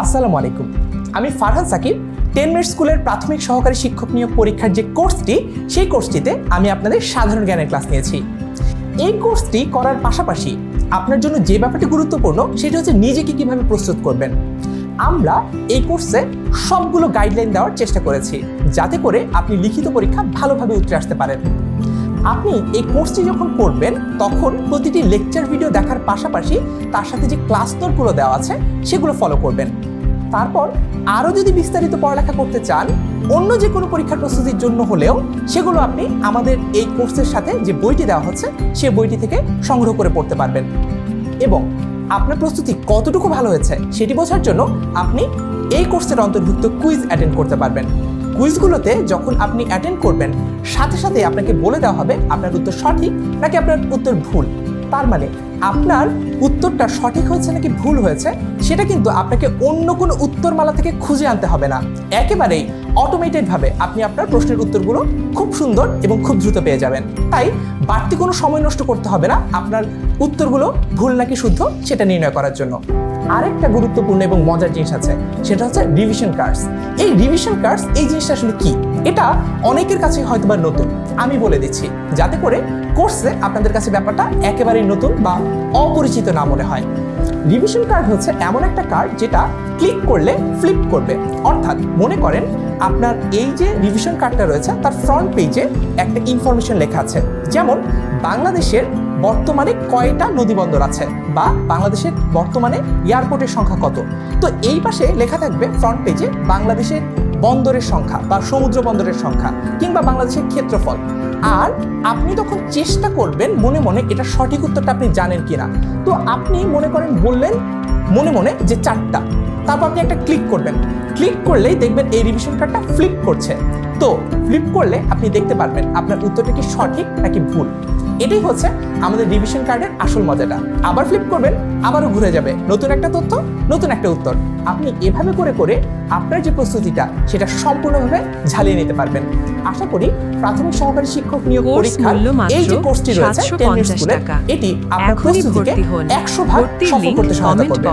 আসসালামু আলাইকুম। আমি ফারহান সাকিব। 10 মিনিট স্কুলের প্রাথমিক সহকারী শিক্ষক নিয়োগ পরীক্ষার যে কোর্সটি, সেই কোর্সটিতে আমি আপনাদের সাধারণ জ্ঞানের ক্লাস নিয়েছি। এই কোর্সটি করার পাশাপাশি আপনার জন্য যে ব্যাপারটি গুরুত্বপূর্ণ সেটা হচ্ছে নিজেকে কিভাবে প্রস্তুত করবেন। আমরা এই কোর্সে সবগুলো গাইডলাইন দেওয়ার চেষ্টা করেছি যাতে করে আপনি লিখিত পরীক্ষা ভালোভাবে উতরে আসতে পারেন। আপনি এই কোর্সটি যখন করবেন তখন প্রতিটি লেকচার ভিডিও দেখার পাশাপাশি তার সাথে যে ক্লাস নোটগুলো দেওয়া আছে সেগুলো ফলো করবেন। তারপর আরও যদি বিস্তারিত পড়ালেখা করতে চান, অন্য যে কোনো পরীক্ষার প্রস্তুতির জন্য হলেও সেগুলো আপনি আমাদের এই কোর্সের সাথে যে বইটি দেওয়া হচ্ছে সেই বইটি থেকে সংগ্রহ করে পড়তে পারবেন। এবং আপনার প্রস্তুতি কতটুকু ভালো হয়েছে সেটি বোঝার জন্য আপনি এই কোর্সের অন্তর্ভুক্ত কুইজ অ্যাটেন্ড করতে পারবেন। কুইজগুলোতে যখন আপনি অ্যাটেন্ড করবেন সাথে সাথে আপনাকে বলে দেওয়া হবে আপনার উত্তর সঠিক নাকি আপনার উত্তর ভুল। তার মানে আপনার উত্তরটা সঠিক হয়েছে নাকি ভুল হয়েছে সেটা কিন্তু আপনাকে অন্য কোনো উত্তরমালা থেকে খুঁজে আনতে হবে না। একেবারেই অটোমেটেডভাবে আপনি আপনার প্রশ্নের উত্তরগুলো খুব সুন্দর এবং খুব দ্রুত পেয়ে যাবেন। তাই বাড়তি কোনো সময় নষ্ট করতে হবে না আপনার উত্তরগুলো ভুল নাকি শুদ্ধ সেটা নির্ণয় করার জন্য। আরেকটা গুরুত্বপূর্ণ এবং মজার জিনিস আছে, সেটা হচ্ছে রিভিশন কার্ডস। এই রিভিশন কার্ডস এই জিনিসটা আসলে কি, এটা অনেকের কাছে হয়তোবা নতুন। আমি বলে দিচ্ছি যাতে করে কোর্সে আপনাদের কাছে ব্যাপারটা একেবারেই নতুন বা অপরিচিত না মনে হয়। রিভিশন কার্ড হচ্ছে এমন একটা কার্ড যেটা ক্লিক করলে ফ্লিপ করবে। অর্থাৎ মনে করেন আপনার এই যে রিভিশন কার্ডটা রয়েছে তার ফ্রন্ট পেজে একটা ইনফরমেশন লেখা আছে, যেমন বাংলাদেশের বর্তমানে কয়টা নদীবন্দর আছে বা বাংলাদেশের বর্তমানে এয়ারপোর্টের সংখ্যা কত। তো এই পাশে লেখা থাকবে ফ্রন্ট পেজে বাংলাদেশের বন্দরের সংখ্যা বা সমুদ্র বন্দরের সংখ্যা কিংবা বাংলাদেশের ক্ষেত্রফল। আর আপনি তখন চেষ্টা করবেন মনে মনে এটা সঠিক উত্তরটা আপনি জানেন কিনা। তো আপনি মনে করেন বললেন মনে মনে যে 4টা, তারপর আপনি একটা ক্লিক করবেন। ক্লিক করলেই দেখবেন এই রিভিশন কার্ডটা ফ্লিপ করছে। তো ফ্লিপ করলে আপনি দেখতে পারবেন আপনার উত্তরটা কি সঠিক নাকি ভুল। এটাই হচ্ছে আমাদের রিভিশন কার্ডের আসল মজাটা। আবার ফ্লিপ করবেন, আবারও ঘুরে যাবে নতুন একটা তথ্য, নতুন একটা উত্তর। আপনি এভাবে করে করে আপনার যে প্রস্তুতিটা সেটা সম্পূর্ণভাবে ঝালিয়ে নিতে পারবেন। আশা করি প্রাথমিক সহকারী শিক্ষক নিয়োগ পরীক্ষার এই যে কোর্সটি রয়েছে 10 মিনিট স্কুলে, এটি আপনার প্রস্তুতিকে 100 ভাগ সফল করতে সহায়তা করবে।